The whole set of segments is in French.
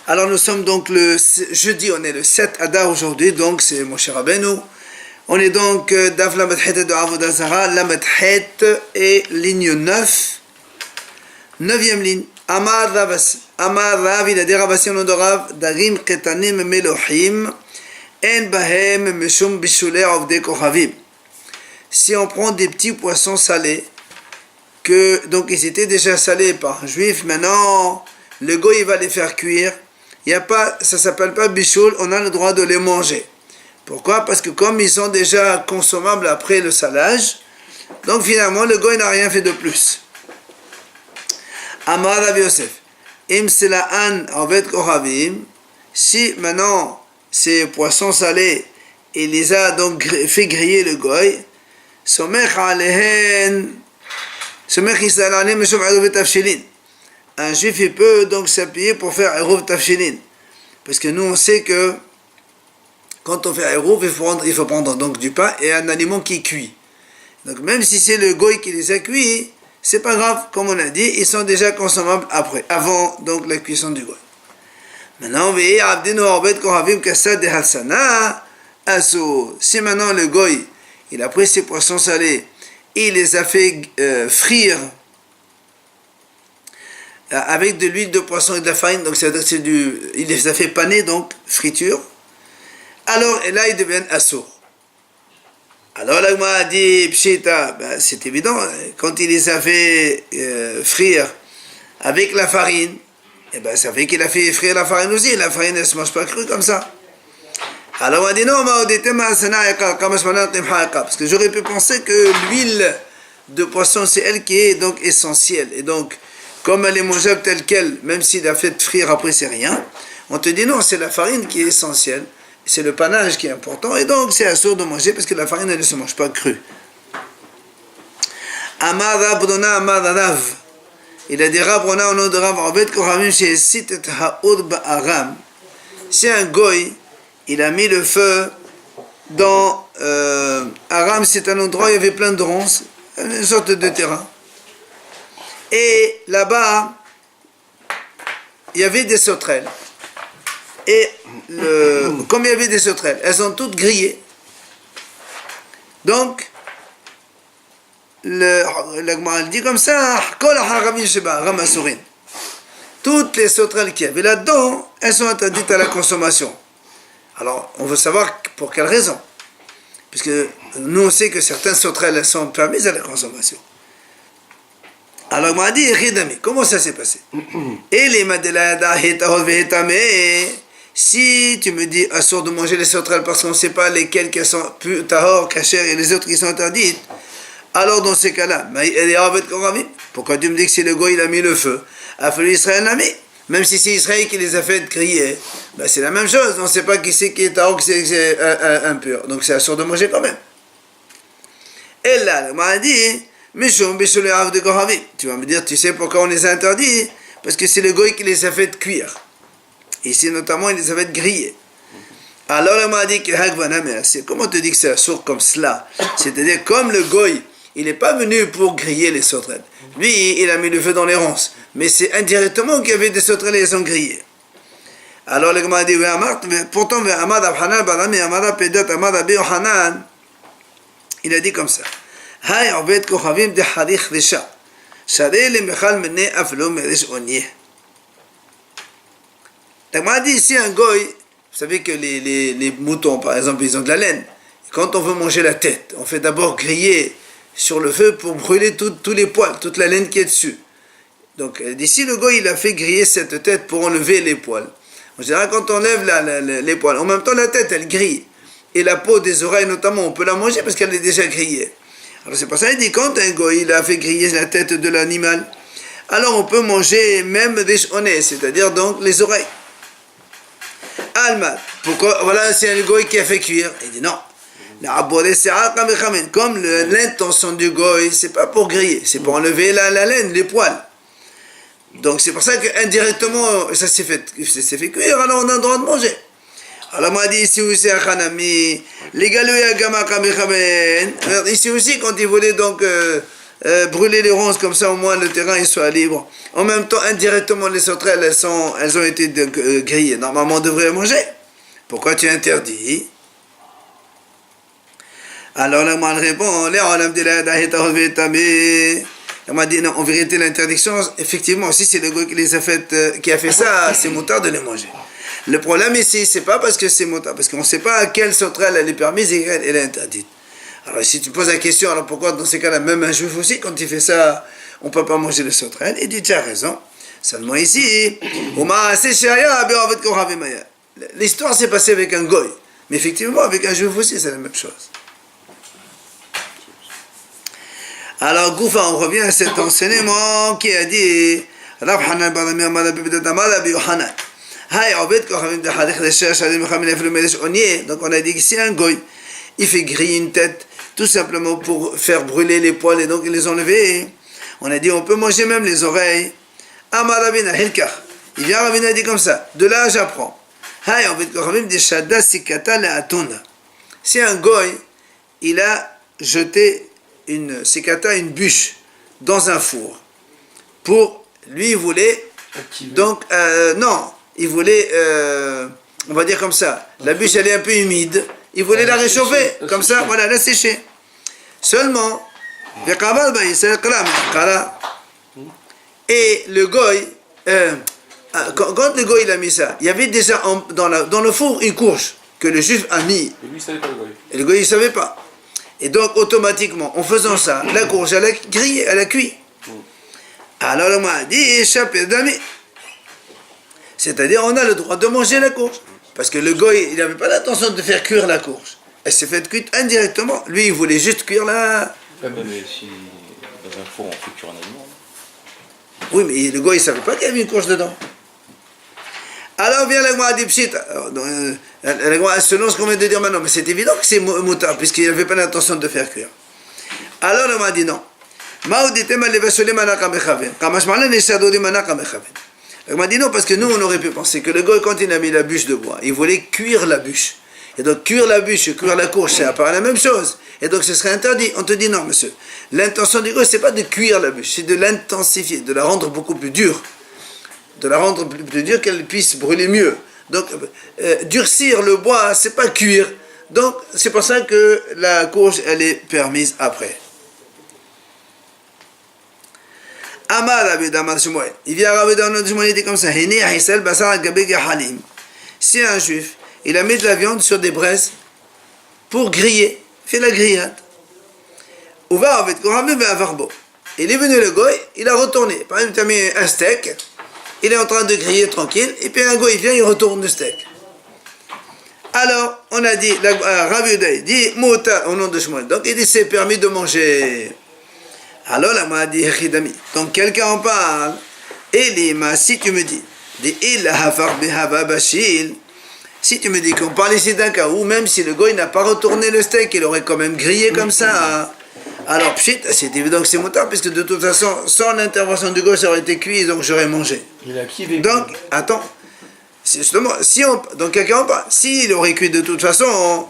Alors nous sommes donc le jeudi, on est le 7 Adar aujourd'hui, donc c'est Moshe Rabbeinu. On est donc Daf Lamed Het de Avodah Zara, Lamed Het et ligne 9, 9e ligne. Amar Rav, il a dit Rav Assi, on de Rav, Darim Ketanim Melohim, En Bahem Meshum Bishulei Avdei Kochavim. Si on prend des petits poissons salés, que donc ils étaient déjà salés par un juif, maintenant le goy il va les faire cuire. Il y a pas, ça s'appelle pas bichoul, on a le droit de les manger. Pourquoi? Parce que comme ils sont déjà consommables après le salage, donc finalement le goy n'a rien fait de plus. Amar Rav Yosef, Im Selaan Aved Kochavim, si maintenant ces poissons salés, il les a donc fait griller le goy, Somech Alehen, Somech Israël Alehen Meshum Eruv Tafshilin. Un juif il peut donc s'appuyer pour faire Eruv Tafshilin. Parce que nous on sait que quand on fait Eruv, il faut prendre donc du pain et un aliment qui est cuit. Donc même si c'est le goy qui les a cuits, c'est pas grave, comme on a dit, ils sont déjà consommables après, avant donc la cuisson du goy. Maintenant, si maintenant le goy, il a pris ses poissons salés, il les a fait frire avec de l'huile de poisson et de la farine, donc il les a fait paner, donc friture, alors et là ils deviennent assourds. Alors là, moi a dit, Pshita, ben, c'est évident, quand il les a fait frire avec la farine, et ben, ça fait qu'il a fait frire la farine aussi, la farine elle ne se mange pas crue comme ça. Alors on a dit non, parce que j'aurais pu penser que l'huile de poisson c'est elle qui est donc essentielle, et donc comme elle est mangeable telle qu'elle, même s'il a fait frire après c'est rien, on te dit non, c'est la farine qui est essentielle, c'est le panage qui est important, et donc c'est assourd de manger parce que la farine elle ne se mange pas crue. Amar Rabrona Amar Rav, il a dit Rabrona au nom de Rav Abed Kochavim chez Sitet Haoud Ba'aram. C'est un goy, il a mis le feu dans Aram, c'est un endroit où il y avait plein de ronces, une sorte de terrain. Et là-bas, il y avait des sauterelles. Et comme il y avait des sauterelles, elles sont toutes grillées. Donc, l'Agma dit comme ça, toutes les sauterelles qu'il y avait là-dedans, elles sont interdites à la consommation. Alors, on veut savoir pour quelle raison. Puisque nous, on sait que certaines sauterelles, elles sont permises à la consommation. Alors, il m'a dit, comment ça s'est passé? Et les madelada, si tu me dis, assourd de manger les sauterelles parce qu'on ne sait pas lesquelles qui sont plus tahor, kasher et les autres qui sont interdites, alors dans ces cas-là, pourquoi tu me dis que c'est le goy il a mis le feu? Israël l'a mis. Même si c'est Israël qui les a fait griller, ben c'est la même chose. On ne sait pas qui c'est qui est tahor, qui c'est impur. Donc c'est assourd de manger quand même. Et là, il m'a dit, tu vas me dire, tu sais pourquoi on les a interdits? Parce que c'est le goy qui les a fait cuire. Ici notamment, il les a fait griller. Alors il m'a dit que comment te dis que c'est assourd comme cela? C'est-à-dire comme le goy, il n'est pas venu pour griller les sauterelles. Lui, il a mis le feu dans les ronces. Mais c'est indirectement qu'il y avait des sauterelles et elles sont grillées. Alors il m'a dit, pourtant, il a dit comme ça. Il m'a dit, ici un goy, vous savez que les moutons, par exemple, ils ont de la laine. Quand on veut manger la tête, on fait d'abord griller sur le feu pour brûler tous les poils, toute la laine qui est dessus. Donc d'ici le goy il a fait griller cette tête pour enlever les poils. En général quand on enlève les poils, en même temps la tête elle grille. Et la peau des oreilles notamment, on peut la manger parce qu'elle est déjà grillée. Alors c'est pour ça qu'il dit quand un goy il a fait griller la tête de l'animal, alors on peut manger même des chonets, c'est-à-dire donc les oreilles. Alma, pourquoi? Voilà, c'est un goy qui a fait cuire. Il dit non. Comme l'intention du goy, c'est pas pour griller, c'est pour enlever la laine, les poils. Donc c'est pour ça qu'indirectement, ça s'est fait cuire, alors on a le droit de manger. Alors on m'a dit ici aussi à Khanami, ici aussi quand il voulait donc brûler les ronces, comme ça au moins le terrain il soit libre. En même temps, indirectement, les sauterelles, elles ont été grillées. Normalement, on devrait manger. Pourquoi tu interdis? Alors la moine répond, elle m'a dit non, en vérité l'interdiction, effectivement, si c'est le gars qui a fait ça, c'est motard de les manger. Le problème ici, c'est pas parce que c'est motard, parce qu'on ne sait pas à quelle sauterelle elle est permise et elle est interdite. Alors si tu poses la question, alors pourquoi dans ces cas-là, même un juif aussi, quand il fait ça, on ne peut pas manger les sauterelles? Il dit, tu as raison. Seulement ici, l'histoire s'est passée avec un goy, mais effectivement avec un juif aussi, c'est la même chose. Alors, Goufa, on revient à cet enseignement qui a dit donc on a dit que si un goy, il fait griller une tête, tout simplement pour faire brûler les poils et donc les enlever, on a dit on peut manger même les oreilles. Il vient Ravina dit comme ça, de là j'apprends. Si un goy, il a jeté une sikata, une bûche dans un four, pour lui il voulait donc non, il voulait on va dire comme ça, la bûche elle est un peu humide, il voulait la réchauffer, comme ça, voilà, la sécher. Seulement et le goy quand le goy il a mis ça, il y avait déjà dans le four une courge que le juif a mis. Et lui il savait pas le goy. Et le goy il savait pas. Et donc automatiquement, en faisant ça, la courge elle a grillé, elle a cuit. Alors le m'a dit échappé d'amis. C'est-à-dire on a le droit de manger la courge. Parce que le goy, il n'avait pas l'intention de faire cuire la courge. Elle s'est faite cuire indirectement. Lui, il voulait juste cuire la... Mais si dans un four on fait cuire un aliment. Oui, mais le goy, il ne savait pas qu'il y avait une courge dedans. Alors vient la Gemara dit pshit. La Gemara, selon ce qu'on vient de dire maintenant, mais c'est évident que c'est moutard, puisqu'il n'avait pas l'intention de faire cuire. Alors la Gemara dit non. La Gemara dit non, parce que nous, on aurait pu penser que le goy, quand il a mis la bûche de bois, il voulait cuire la bûche. Et donc cuire la bûche et cuire la courge, c'est à part la même chose. Et donc ce serait interdit. On te dit non, monsieur. L'intention du goy, c'est pas de cuire la bûche, c'est de l'intensifier, de la rendre beaucoup plus dure. De la rendre plus dure, qu'elle puisse brûler mieux. Donc durcir le bois, c'est pas cuire. Donc c'est pour ça que la courge, elle est permise après. Amar Rabbi Damar Shmuel. Il vient Rabbi Damar Shmuel, il dit comme ça. Si un juif, il a mis de la viande sur des braises pour griller, il fait la grillade. Il est venu le goy, il a retourné. Par exemple, tu as mis un steak, il est en train de griller tranquille, et puis un goy, il vient, il retourne le steak. Alors, on a dit, Rabbi Uday dit, Mouta, au nom de Shmuel. Donc, il dit, c'est permis de manger. Alors, là, m'a dit, donc quelqu'un en parle, et si tu me dis, si tu me dis qu'on parle ici d'un cas où, même si le goy n'a pas retourné le steak, il aurait quand même grillé comme ça, alors, pshit, c'est évident que c'est moutard, puisque de toute façon, sans l'intervention du goy, ça aurait été cuit, donc j'aurais mangé. Donc, attends, justement, donc quelqu'un en parle, s'il aurait cuit de toute façon,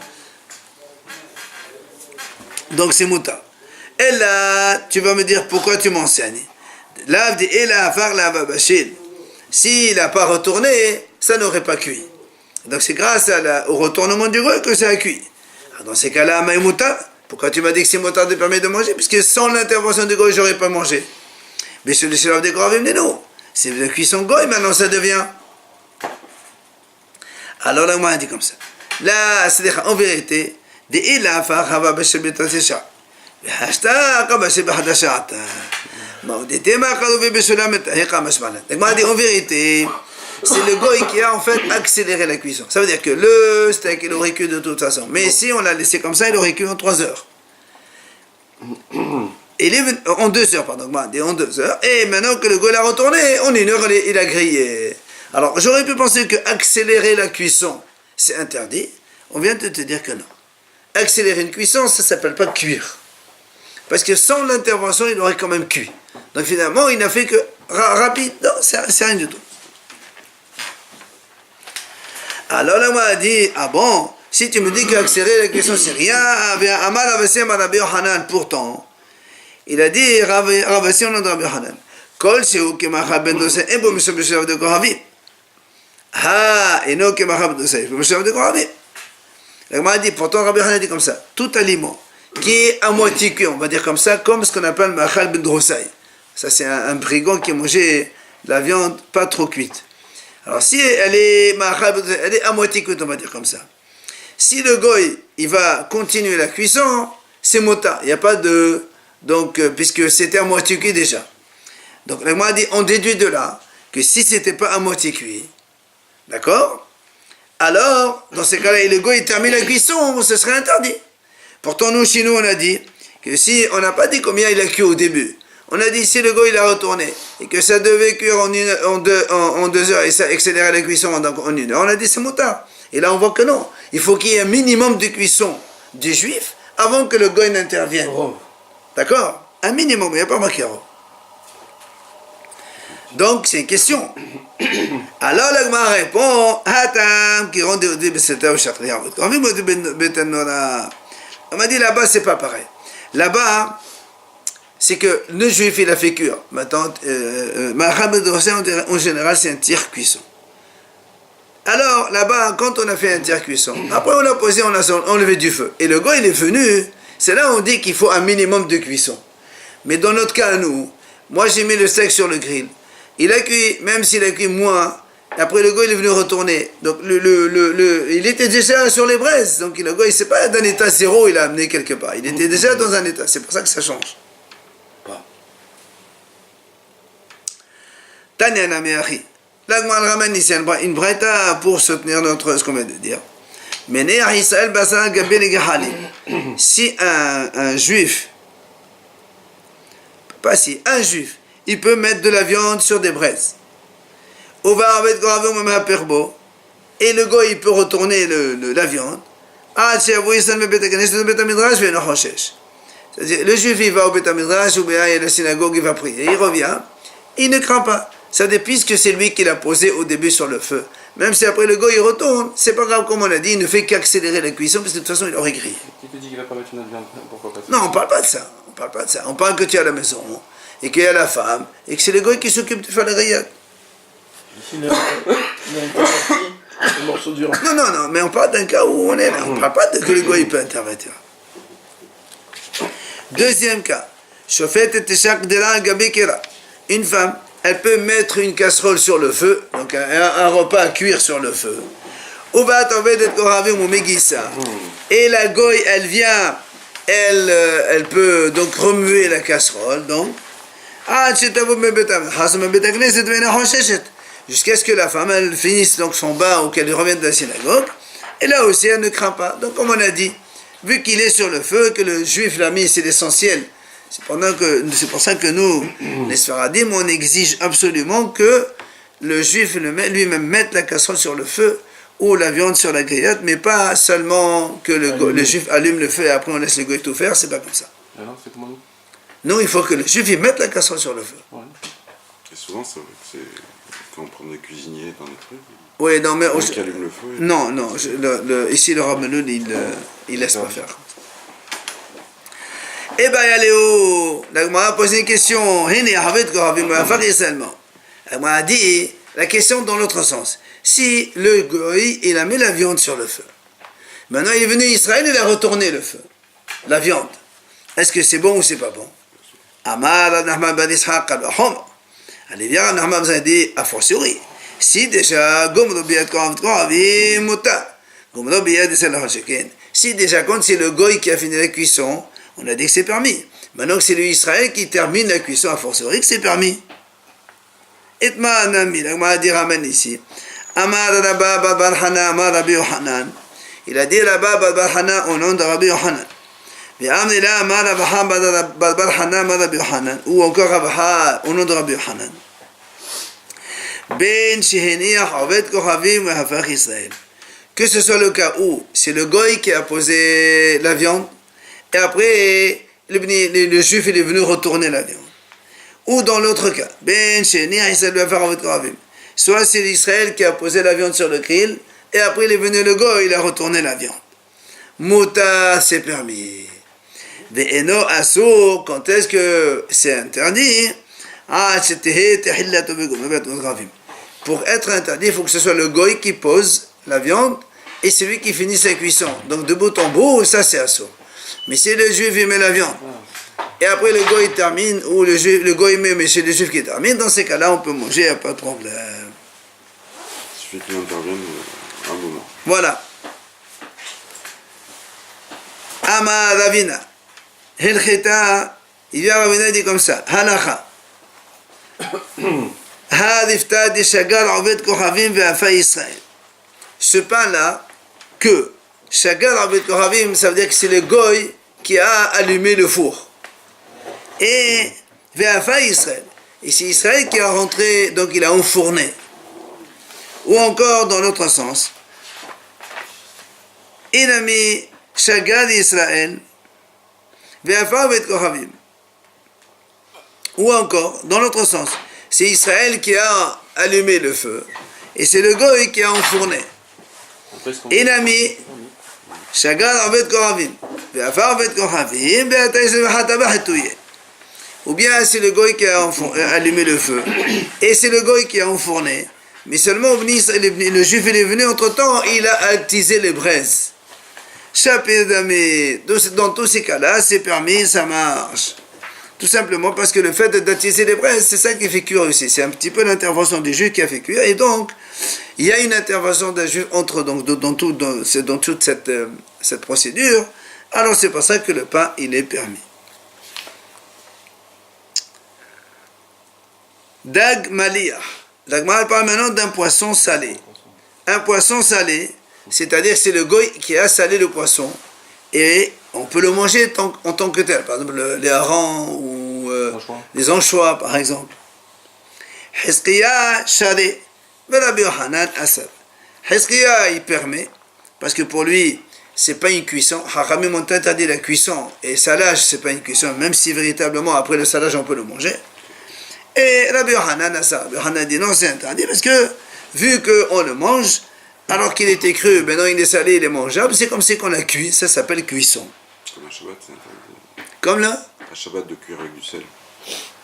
donc c'est moutard. Et là, tu vas me dire pourquoi tu m'enseignes. S'il n'a pas retourné, ça n'aurait pas cuit. Donc c'est grâce au retournement du goy que ça a cuit. Alors dans ces cas-là, maïmouta, pourquoi tu m'as dit que c'est moutard de permettre de manger? Puisque sans l'intervention du goy, je n'aurais pas mangé. Mais sur le chef des Goravim, non. C'est la cuisson goy, maintenant ça devient. Alors là, moi, on dit comme ça. Là, c'est en vérité, en vérité, c'est le goy qui a en fait accéléré la cuisson. Ça veut dire que le steak, il aurait cuit de toute façon. Mais si on l'a laissé comme ça, il aurait cuit en 3 heures. En 2 heures, pardon. En 2 heures. Et maintenant que le goy l'a retourné, en 1 heure, il a grillé. Alors, j'aurais pu penser que accélérer la cuisson, c'est interdit. On vient de te dire que non. Accélérer une cuisson, ça ne s'appelle pas cuire. Parce que sans l'intervention, il aurait quand même cuit. Donc finalement, il n'a fait que rapide. Non, c'est rien du tout. Alors là, moi, a dit, ah bon, si tu me dis qu'accélérer la cuisson, c'est rien, pourtant, il a dit, Ravasi, au nom de Rabbi Yochanan, Kol Sheu Kemachal Ben Dosei, Ebo Mishom B'Shav de Kohavim. Eno Kemachal Ben Dosei, Ebo B'Shav de Kohavim. La Gemara dit, pourtant Rabbi Yochanan dit comme ça, tout aliment qui est à moitié cuit, on va dire comme ça, comme ce qu'on appelle Machal Ben Drosai. Ça, c'est un brigand qui mangeait la viande pas trop cuite. Alors, si elle est à moitié cuite, on va dire comme ça. Si le goy, il va continuer la cuisson, c'est mota. Il n'y a pas de... Donc, puisque c'était à moitié cuit déjà. Donc, la Gemara dit, on déduit de là que si c'était pas à moitié cuit, d'accord? Alors, dans ces cas-là, et le goy, il termine la cuisson, ce serait interdit. Pourtant, nous, chez nous, on a dit que si, on n'a pas dit combien il a cuit au début. On a dit si le goy il a retourné et que ça devait cuire en 2 heures et ça accélérait la cuisson en 1 heure, on a dit c'est motard. Et là on voit que non. Il faut qu'il y ait un minimum de cuisson du juif avant que le goy n'intervienne. Oh. D'accord? Un minimum, il n'y a pas marqué. Donc c'est une question. Alors la Gemara répond Hatam qui rend des beseta au chakriya. On m'a dit là-bas c'est pas pareil. Là-bas c'est que le juif il a fait cuire. Maintenant, en général, c'est un tiers cuisson. Alors, là-bas, quand on a fait un tiers cuisson, après on l'a posé, on a enlevé du feu. Et le gars, il est venu, c'est là où on dit qu'il faut un minimum de cuisson. Mais dans notre cas, nous, moi j'ai mis le steak sur le grill. Il a cuit, même s'il a cuit moins, après le gars, il est venu retourner. Donc, il était déjà sur les braises. Donc, le gars, il n'est pas d'un état zéro, il a amené quelque part. Il était déjà dans un état. C'est pour ça que ça change. Tanya Nameachi. Là, on ramène ici une braïta pour soutenir ce qu'on vient de dire. Si un juif, un juif, il peut mettre de la viande sur des braises. Et le gars, il peut retourner la viande. C'est-à-dire, le juif, il va au Beth Midrash, ou bien à la synagogue, il va prier. Il revient, il ne craint pas. Ça dépend que c'est lui qui l'a posé au début sur le feu. Même si après le gars il retourne, c'est pas grave comme on a dit, il ne fait qu'accélérer la cuisson parce que de toute façon il aurait grillé. Qui te dit qu'il va pas mettre une autre viande? Pourquoi pas? Non, on parle pas de ça. On parle que tu es à la maison et qu'il y a la femme et que c'est le gars qui s'occupe de faire la grillade. Ici, il y a un morceau durant. Non, mais on parle d'un cas où on est là. On parle pas de que le gars il peut intervenir. Deuxième cas. Une femme, elle peut mettre une casserole sur le feu, donc un repas à cuire sur le feu. Et la goy, elle vient, elle peut donc remuer la casserole, donc. Jusqu'à ce que la femme, elle finisse donc son bain ou qu'elle revienne de la synagogue. Et là aussi, elle ne craint pas. Donc, comme on a dit, vu qu'il est sur le feu, que le juif l'a mis, c'est l'essentiel. C'est pour ça que nous, les Sfaradim, on exige absolument que le juif lui-même mette la casserole sur le feu ou la viande sur la grillade, mais pas seulement que le juif allume le feu et après on laisse le goy tout faire, c'est pas comme ça. Alors, c'est comment? Non, il faut que le juif il mette la casserole sur le feu. Ouais. Et souvent, c'est quand on prend des cuisiniers dans des trucs. Oui, non, mais qui allume le feu. Non, ici le Rabbeinu, il laisse pas faire. Eh bien, Yaléo, la Gemara a posé une question. La Gemara a dit la question dans l'autre sens. Si le goy, il a mis la viande sur le feu, maintenant il est venu Israël, il a retourné le feu, la viande. Est-ce que c'est bon ou c'est pas bon? Amar Nahman ben Ishaq al-Bahom. Allez, viens, Nahman ben dit a fortiori. Si déjà, si déjà, quand c'est le goy qui a fini la cuisson, on a dit que c'est permis. Maintenant que c'est l'Israël qui termine la cuisson, à fortiori que c'est permis. Etma anami, la Gemara dit ramène ici. Amar Rabba Bar Hana, Amar Rabbi Yohanan. Il a dit Rabba Bar Hana au nom de Rabbi Yohanan. Mais Amnila Amar Rabba Bar Hana, Amar Rabbi Yohanan. Ou encore Rabba au nom de Rabbi Yohanan. Ben Sheheniach Ovet Kohavim Hafach Israël. Que ce soit le cas où c'est le goy qui a posé la viande, et après le juif il est venu retourner la viande. Ou dans l'autre cas, soit c'est l'Israël qui a posé la viande sur le grill, et après il est venu le goy, il a retourné la viande. Mouta, c'est permis. Ve'eno asur, quand est-ce que c'est interdit? Ah, c'était tehillatu begum. Pour être interdit, il faut que ce soit le goy qui pose la viande et celui qui finit sa cuisson. Donc de bout en bout, ça c'est assourd. Mais si le juif il met la viande, et après le goy termine, ou le goy met, mais c'est le juif qui termine, dans ces cas-là, on peut manger, il n'y a pas de problème. Il suffit qu'il intervienne un moment. Voilà. Ama Ravina. Hilchita, il vient Ravina, il dit comme ça. Halacha. Hadifta de Shagar Aved Kohavim ve'afa Israël. Ce pain-là, que Shagar Aved Kohavim, ça veut dire que c'est le goy qui a allumé le four. Et ve'afa Israël. Et c'est Israël qui a rentré, donc il a enfourné. Ou encore, dans l'autre sens, il a mis Shagar Israël ve'afa Aved Kohavim. Ou encore, dans l'autre sens, c'est Israël qui a allumé le feu, et c'est le goy qui a enfourné. Il a mis Shagar Aved Kohavim, ve'afa Aved Kohavim, ou bien c'est le goy qui a allumé le feu, et c'est le goy qui a enfourné, mais seulement le juif il est venu entre-temps, il a attisé les braises. Dans tous ces cas-là, c'est permis, ça marche. Tout simplement parce que le fait d'attiser les braises, c'est ça qui fait cuire aussi. C'est un petit peu l'intervention du juif qui a fait cuire. Et donc, il y a une intervention d'un juif dans toute cette procédure. Alors, c'est pour ça que le pain, il est permis. Dag Maliyah. Dag Maliyah parle maintenant d'un poisson salé. Un poisson salé, c'est-à-dire que c'est le goy qui a salé le poisson. Et on peut le manger en tant que tel. Par exemple, les harengs ou les anchois, par exemple. Hizkiya Shari, Rabbi Yohanan Asad. Hizkiya, il permet, parce que pour lui, c'est pas une cuisson. Hachamim ont interdit la cuisson, et salage, c'est pas une cuisson, même si véritablement, après le salage, on peut le manger. Et Rabbi Yohanan Asad. Rabbi Yohanan dit non, c'est interdit, parce que, vu qu'on le mange, alors qu'il était cru, maintenant il est salé, il est mangeable, c'est comme si qu'on a cuit, ça s'appelle cuisson. Comme un Shabbat, c'est interdit. Comme là? Un Shabbat de cuire avec du sel.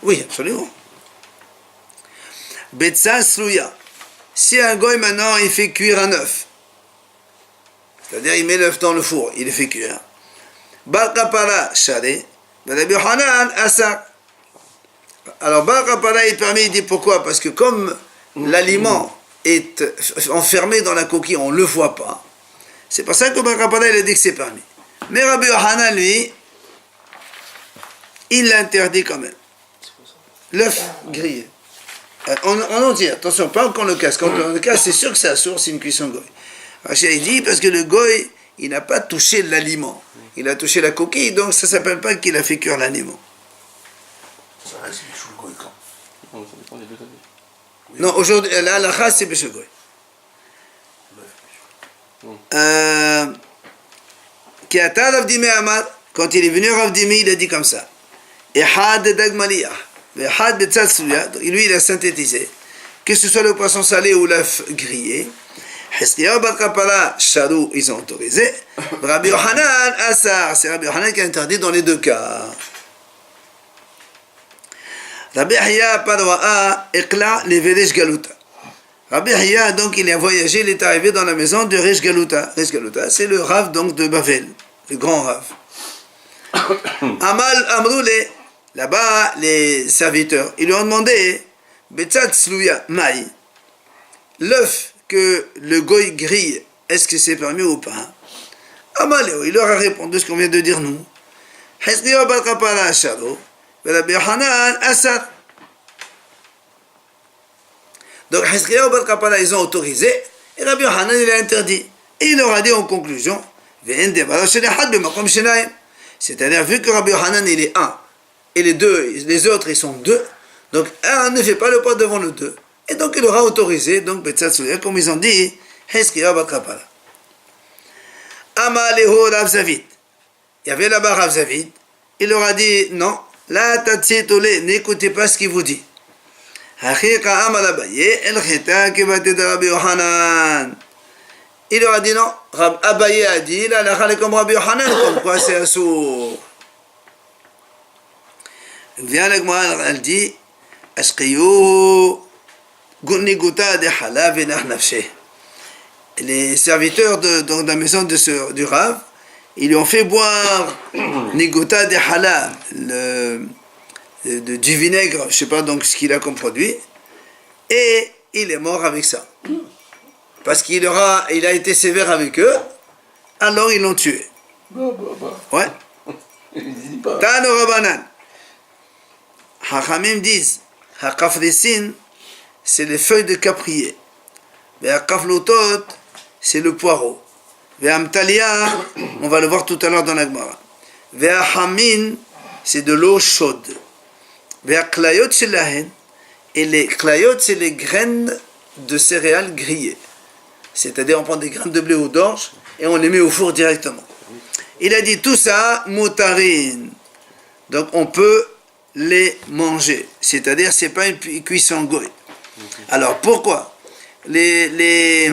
Oui, absolument. Betsa Srouya. Si un goy maintenant il fait cuire un œuf, c'est-à-dire il met l'œuf dans le four, il le fait cuire. Bar Kapara Shari, Rabbi Yohanan Asa. Alors Bar Kapara il permet, il dit pourquoi? Parce que comme l'aliment est enfermé dans la coquille, on ne le voit pas. C'est pour ça que Bar Kapara il a dit que c'est permis. Mais Rabbi Yohanan, lui, il l'interdit quand même. L'œuf grillé. En entier, attention, pas quand on le casse. Quand on le casse, c'est sûr que c'est assourd, c'est une cuisson goy. Rachid il dit, parce que le goy, il n'a pas touché l'aliment. Il a touché la coquille, donc ça ne s'appelle pas qu'il a fait cuire l'aliment. Ça reste du chou goy quand. Non, ça dépend des deux avis. Non, aujourd'hui, la halakha, c'est Béché goy. Kiata Rav Dimi Amar, quand il est venu Rav Dimi, il a dit comme ça. Ehad Dag Maliyah. Lui, il a synthétisé, que ce soit le poisson salé ou l'œuf grillé, Hizkiya bar Kapara, Sharou, ils ont autorisé. Rabbi Yohanan, Asar, c'est Rabbi Yohanan qui a interdit dans les deux cas. Rabbi Yahya Parwa'a, Ekla, les Veresh Galuta. Rabbi Yahya, donc, il a voyagé, il est arrivé dans la maison de Resh Galuta. Resh Galuta, c'est le Rav donc de Bavel, le grand Rav. Amal Amroule. Là-bas, les serviteurs, ils lui ont demandé, Betzat Sluya Maï, l'œuf que le goy grille, est-ce que c'est permis ou pas? Amaleo, il leur a répondu ce qu'on vient de dire nous. Hizkiya bar Kapara Asharo, Rabbi Yohanan Asar. Donc Hizkiya bar Kapara, ils ont autorisé, et Rabbi Yohanan, il a interdit. Et il leur a dit en conclusion, c'est-à-dire, vu que Rabbi Yohanan, il est un, et les autres, ils sont deux. Donc, un ne fait pas le pas devant le deux. Et donc, il aura autorisé, donc, comme ils ont dit, Hizkiya bar Kapara. Amaleho Rav Zavid. Il y avait là-bas Rav Zavid. Il leur a dit, non, la tatsitole, n'écoutez pas ce qu'il vous dit. Hakika Amal Abaye, el Chita Kibate de Rabbi Yohanan. Il leur a dit, non, Abaye a dit, la halakha comme Rabbi Yohanan, comme quoi c'est assourd. vient la Gemara, elle dit Ashqiyu Guniguta de Halav et Nafshe. Les serviteurs de la maison du Rav, ils lui ont fait boire Niguta de Halav, du vinaigre, je ne sais pas donc ce qu'il a comme produit, et il est mort avec ça. Parce qu'il a été sévère avec eux, alors ils l'ont tué. Ouais. Tano Rabanan. Hachamim disent, Hakafrisin, c'est les feuilles de caprier. Hakaflotot, c'est le poireau. Ve'amtalia, on va le voir tout à l'heure dans la Gemara. Ve'ahamin, c'est de l'eau chaude. Ve'aklayot shelahen, et les klayot, c'est les graines de céréales grillées. C'est-à-dire, on prend des graines de blé ou d'orge et on les met au four directement. Il a dit tout ça, moutarine. Donc, on peut les manger. C'est-à-dire, c'est pas une cuisson goy. Alors, pourquoi les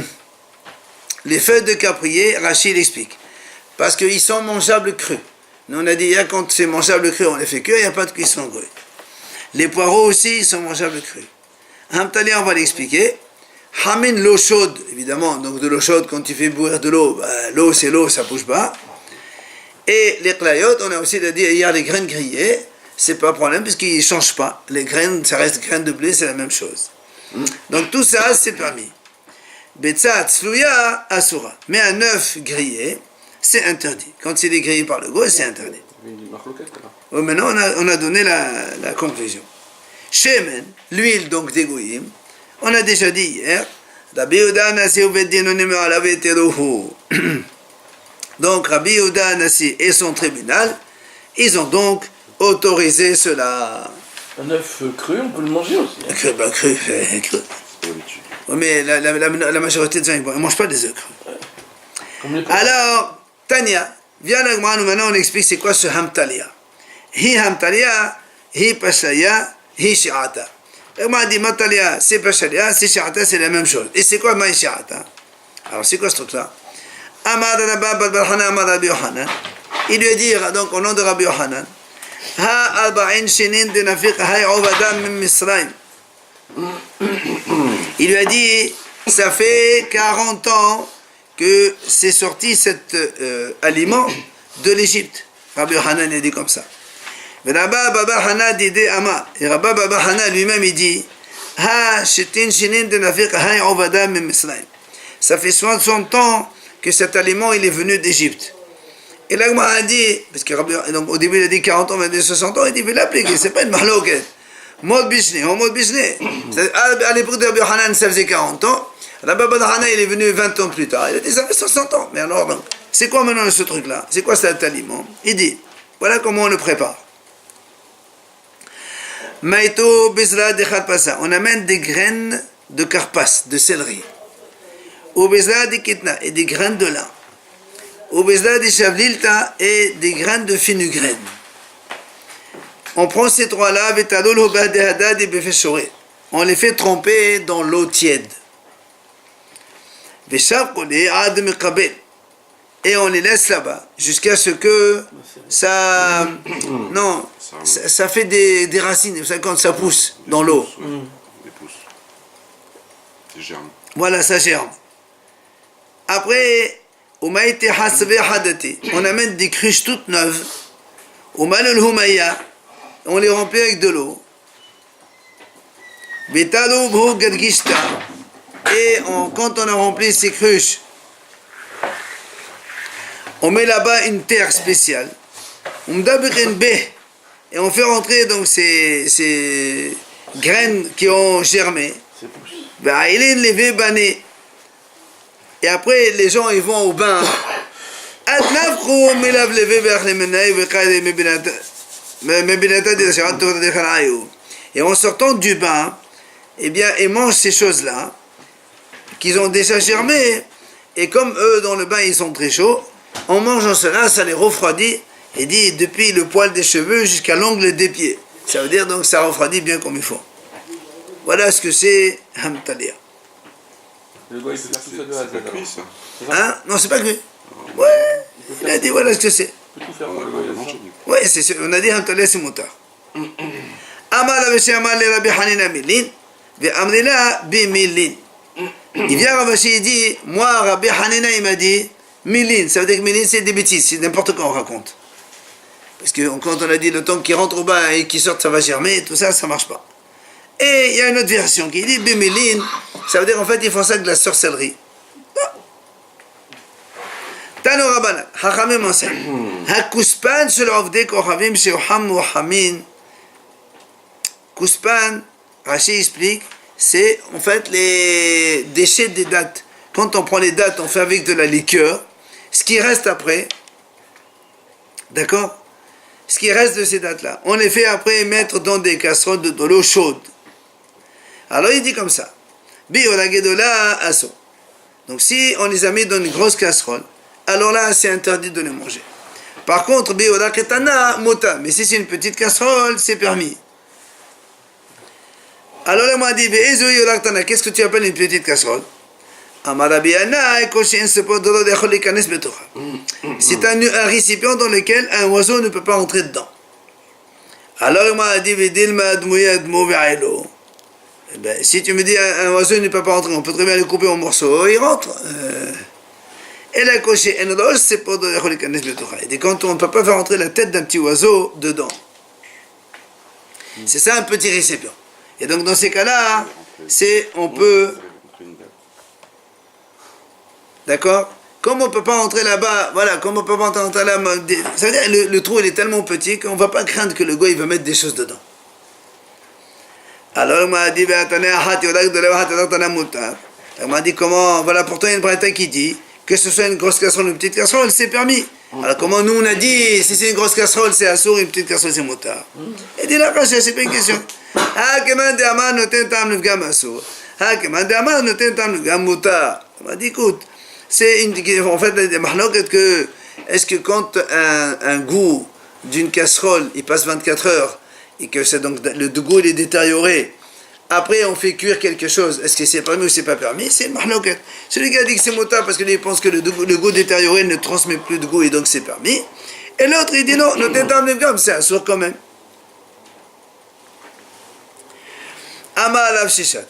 feuilles de caprier, Rachid explique. Parce qu'ils sont mangeables crus. Nous, on a dit, quand c'est mangeable cru, on les fait cuire, il n'y a pas de cuisson goy. Les poireaux aussi, ils sont mangeables crus. Hamtalia, on va l'expliquer. Hamin, l'eau chaude, évidemment. Donc, de l'eau chaude, quand tu fais bouillir de l'eau, l'eau, c'est l'eau, ça ne bouge pas. Et les klayot, on a aussi dit, il y a les graines grillées. C'est pas un problème, puisqu'ils ne changent pas. Les graines, ça reste graines de blé, c'est la même chose. Donc, tout ça, c'est permis. Betsa tzluya asura. Mais un œuf grillé, c'est interdit. Quand il est grillé par le goy, c'est interdit. Oh, maintenant, on a donné la conclusion. Shemen, l'huile donc des goyim, on a déjà dit hier, Rabbi Yehuda Nasi donc Rabbi Yehuda Nasi et son tribunal, ils ont donc autorisé cela. Un œuf cru, on peut le manger aussi. Hein. Cru. Oui, mais la majorité des gens, ils ne mangent pas des œufs crus. Alors, Tania, viens avec moi, nous maintenant on explique c'est quoi ce hamtalia. Hi hamtalia, hi pashaya, hi shi'ata. Et moi, on dit hamtalia, c'est pashaya, c'est shi'ata, c'est la même chose. Et c'est quoi ma shi'ata? Alors, c'est quoi ce truc-là? Amad Rabba Barhana, Amad Rabbi Yohanan. Il lui a dit, donc, au nom de Rabbi Yohanan, Ha arba'in shinin de nafiq hay ovadam min Misraim. Il lui a dit, ça fait 40 ans que c'est sorti cet aliment de l'Égypte. Rabbi Yohanan a dit comme ça. Et Rabbi Baba Hana dit Ama. Et Rabbi Baba Hana lui-même il dit Ha shetin shinin de nafiq hay ovadam min Misraim. Ça fait 60 ans que cet aliment il est venu d'Égypte. Et là, il a dit, parce que donc, au début il a dit 40 ans, il a dit 60 ans, il dit, il faut l'appliquer, c'est pas une mahlouquette. Mode bishné, en mode bishné. À l'époque de Rabbi Hanan, ça faisait 40 ans. Rabbi Hanan, il est venu 20 ans plus tard. Il a dit, ça fait 60 ans. Mais alors, donc, c'est quoi maintenant ce truc-là? C'est quoi cet aliment? Il dit, voilà comment on le prépare. Maïto bizra de kharpasa. On amène des graines de karpas, de céleri. Ou bizra de kitna, et des graines de lin. Ou bizra de chavlilta, et des graines de fenugrène. On prend ces trois-là, on les fait tremper dans l'eau tiède. Et on les laisse là-bas, jusqu'à ce que ça... Non, ça fait des racines, quand ça pousse dans l'eau. Des pousses. Des germes. Voilà, ça germe. Après, on amène des cruches toutes neuves. On les remplit avec de l'eau. Et quand on a rempli ces cruches, on met là-bas une terre spéciale. Et on fait rentrer donc ces graines qui ont germé. Et après, les gens ils vont au bain. Et en sortant du bain, eh bien, ils mangent ces choses-là, qu'ils ont déjà germé, et comme eux, dans le bain, ils sont très chauds, en mangeant cela, ça les refroidit, et dit, depuis le poil des cheveux jusqu'à l'ongle des pieds. Ça veut dire donc ça refroidit bien comme il faut. Voilà ce que c'est Hamtalia. Le gars, il peut faire tout ça de A à Z. C'est pas cuit, ça. Hein? Non, c'est pas cuit. Ouais, il a dit voilà ce que c'est. Il peut tout faire. On pour le va gars, manger, du coup. Ouais, on a dit Hamtalia, c'est moutard. Amar Rav Ashi Amar le Rabbi Hanina milin, ve amrila bi milin. Il vient Rav Ashi, il dit, moi Rabbi Hanina il m'a dit milin, ça veut dire que milin c'est des bêtises, c'est n'importe quoi on raconte. Parce que quand on a dit le temps qui rentre au bas et qui sort ça va germer, tout ça, ça marche pas. Et il y a une autre version qui dit bimilin, ça veut dire en fait ils font ça avec de la sorcellerie. Tano Rabbanan, Hachamim enseigne. Hakuspan shel ovdei kochavim sheuham muhamin. Kuspan, Rashi explique, c'est en fait les déchets des dattes. Quand on prend les dattes, on fait avec de la liqueur. Ce qui reste après, d'accord? Ce qui reste de ces dattes-là, on les fait après mettre dans des casseroles de l'eau chaude. Alors il dit comme ça. Bi-ola-gedola aso. Donc si on les a mis dans une grosse casserole, alors là c'est interdit de les manger. Par contre, bi-ola-ketana mota. Mais si c'est une petite casserole, c'est permis. Alors là, moi dit, qu'est-ce que tu appelles une petite casserole? C'est un récipient dans lequel un oiseau ne peut pas entrer dedans. Alors il m'a dit, si tu me dis un oiseau ne peut pas entrer, on peut très bien le couper en morceaux, il rentre. Et la coché, c'est pas de quand on ne peut pas faire entrer la tête d'un petit oiseau dedans. C'est ça un petit récipient. Et donc dans ces cas-là, on peut. D'accord? Comme on ne peut pas entrer là-bas, voilà, comme on ne peut pas entrer là-bas, ça veut dire le trou il est tellement petit qu'on ne va pas craindre que le gars il va mettre des choses dedans. Alors il m'a dit, il m'a dit comment, voilà, pourtant il y a une braïta qui dit que ce soit une grosse casserole ou une petite casserole, c'est permis. Alors comment nous on a dit, si c'est une grosse casserole c'est assour, une petite casserole c'est motard. Il dit là, c'est pas une question. Il m'a dit, écoute, c'est en fait que est-ce que quand un goût d'une casserole il passe 24 heures et que c'est donc le goût il est détérioré, après on fait cuire quelque chose, est-ce que c'est permis ou c'est pas permis? C'est mahloket. Celui qui a dit que c'est motard parce qu'il pense que le goût détérioré ne transmet plus de goût et donc c'est permis, et l'autre il dit non, c'est assour quand même. Ama alav shishat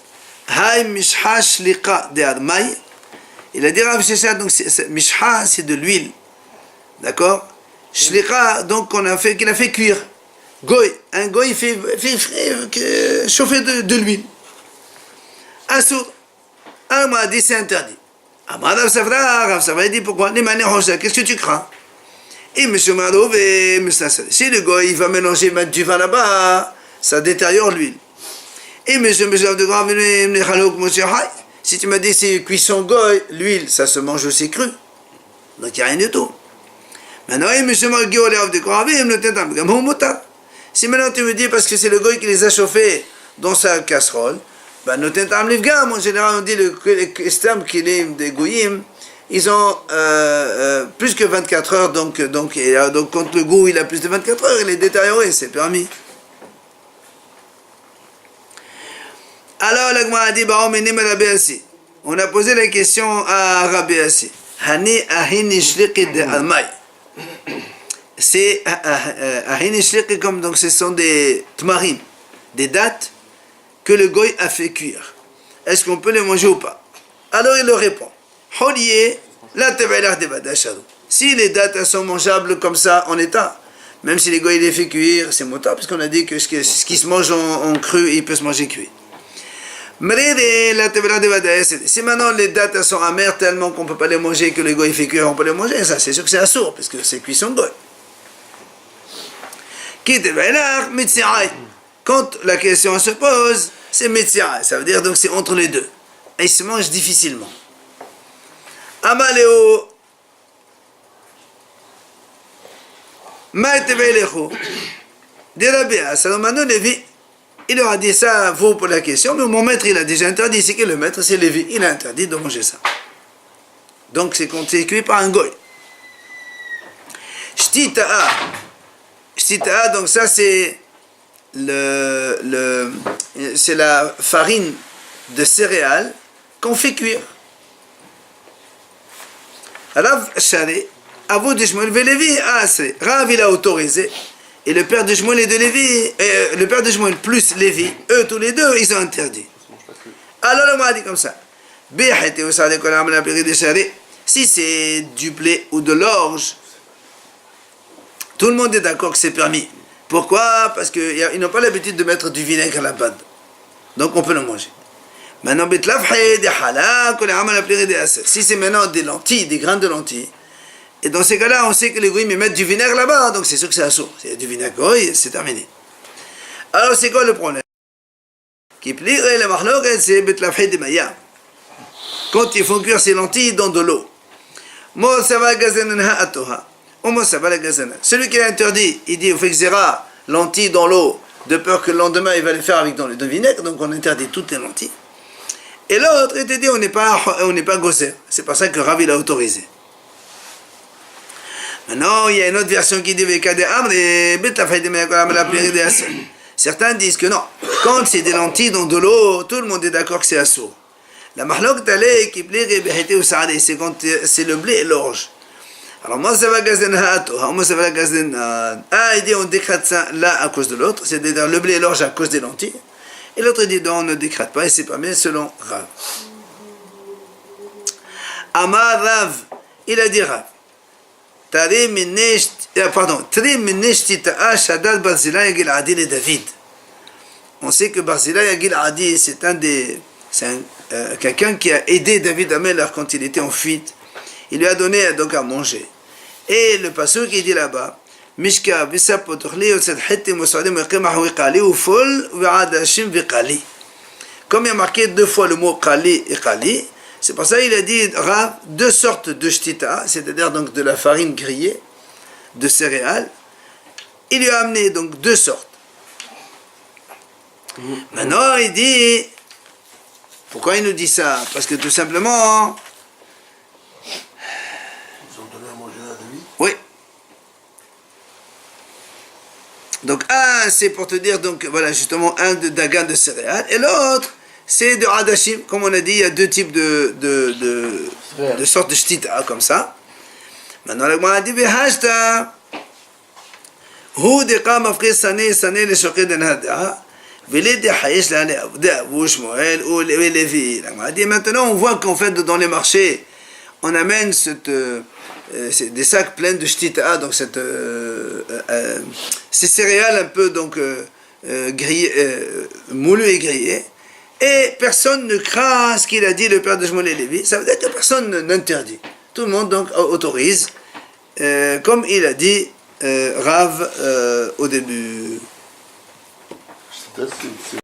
hay mishha shliqa de admai. Il a dit Rav Sheshat, donc mishha c'est de l'huile, d'accord? Shliqa, donc qu'il a fait cuire. Goy, un goy fait chauffer de l'huile. Assour. Alors m'a dit c'est interdit. Ama Rav Safra dit pourquoi? Qu'est-ce que tu crains? Et monsieur Marov et monsieur Nassal. Si le goy il va mélanger, mettre du vin là-bas, ça détériore l'huile. Et monsieur de Grave, si tu m'as dit c'est cuisson goy, l'huile, ça se mange aussi cru. Donc il n'y a rien du tout. Maintenant, monsieur de Grave, si maintenant tu me dis parce que c'est le goy qui les a chauffés dans sa casserole, ben en général on dit le estam qu'il est des goyim, ils ont plus que 24 heures, donc quand le goût il a plus de 24 heures, il est détérioré, c'est permis. Alors la Gemara a dit, on a posé la question à Rabbi Assi. Hani ahini shliqi de almay. C'est ahini shliqi comme donc ce sont des tmarim, des dattes que le goy a fait cuire. Est-ce qu'on peut les manger ou pas? Alors il leur répond, holiye la tebelar de badashadu. Si les dattes sont mangeables comme ça en état, même si les goy les fait cuire, c'est motard parce qu'on a dit que ce qui se mange en cru, il peut se manger cuit. Si maintenant les dattes sont amères tellement qu'on ne peut pas les manger, que le goy fait cuire, on peut les manger, ça c'est sûr que c'est assour, parce que c'est cuisson goy. Quand la question se pose, c'est mitzi'ai, ça veut dire donc c'est entre les deux. Et il se mange difficilement. Amaleo Maïtevelecho Dirabia Salomano Levi. Il leur a dit ça vaut pour la question, mais mon maître il a déjà interdit, c'est que le maître c'est Lévi, il a interdit de manger ça. Donc c'est cuit par un goy. Shtita'a, donc ça c'est c'est la farine de céréales qu'on fait cuire. Rav Shari, Avou Dishmuel Velevi Asre, Rav il a autorisé. Et le père de Shmuel et de Lévi, le père de Shmuel plus Lévi, eux tous les deux, ils ont interdit. Alors le m'a dit comme ça. Si c'est du blé ou de l'orge, tout le monde est d'accord que c'est permis. Pourquoi? Parce qu'ils n'ont pas l'habitude de mettre du vinaigre à la bande. Donc on peut le manger. Maintenant, si c'est maintenant des lentilles, des grains de lentilles, et dans ces cas-là, on sait que les goïms mettent du vinaigre là-bas, donc c'est sûr que c'est assourd. C'est du vinaigre, c'est terminé. Alors c'est quoi le problème? Quand ils font cuire ces lentilles dans de l'eau. Celui qui est interdit, il dit, il faut que lentilles dans l'eau, de peur que le lendemain il va les faire avec dans le vinaigre, donc on interdit toutes les lentilles. Et l'autre, il te dit, on n'est pas gosser. C'est pas ça que Rav il a autorisé. Maintenant, il y a une autre version qui dit, certains disent que non. Quand c'est des lentilles dans de l'eau, tout le monde est d'accord que c'est assourd. La mahlok talé qui plaît, c'est quand c'est le blé et l'orge. Alors moi ça va gazen moi ça va gazen. Il dit on décrète ça là à cause de l'autre, c'est-à-dire le blé et l'orge à cause des lentilles. Et l'autre dit non, on ne décrète pas et c'est pas bien selon Rav. Amar Rav, il a dit Rav. Trim mineshtita shaddad Barzilai Giladi le David. On sait que Barzilai Giladi c'est quelqu'un qui a aidé David Ameller quand il était en fuite. Il lui a donné donc à manger. Et le pasuk qui dit là-bas, Mishka bisapotuchli otsedhetim osadim eqimah wiqali ufol ve'adashim viqali. Comme il y a marqué deux fois le mot qali et qali, c'est pour ça qu'il a dit Rav, deux sortes de shtita, c'est-à-dire donc de la farine grillée, de céréales. Il lui a amené donc deux sortes. Maintenant il dit, pourquoi il nous dit ça? Parce que tout simplement, oui. Donc un, c'est pour te dire, donc voilà, justement, un de dagan de céréales, et l'autre, c'est de hadashim. Comme on a dit, il y a deux types de sortes de shtita, comme ça. Maintenant, le a dit, v'hashta, hu deqa mafqir sané le shoqid en-hada, v'ledi hayesh la le'avda, ou Shmuel, ou Lévi. Maintenant, on voit qu'en fait, dans les marchés, on amène c'est des sacs pleins de shtita, donc ces céréales un peu donc grillées, moulues et grillées, et personne ne craint ce qu'il a dit le père de Shmuel et Lévi. Ça veut dire que personne n'interdit. Tout le monde donc autorise, comme il a dit Rav au début.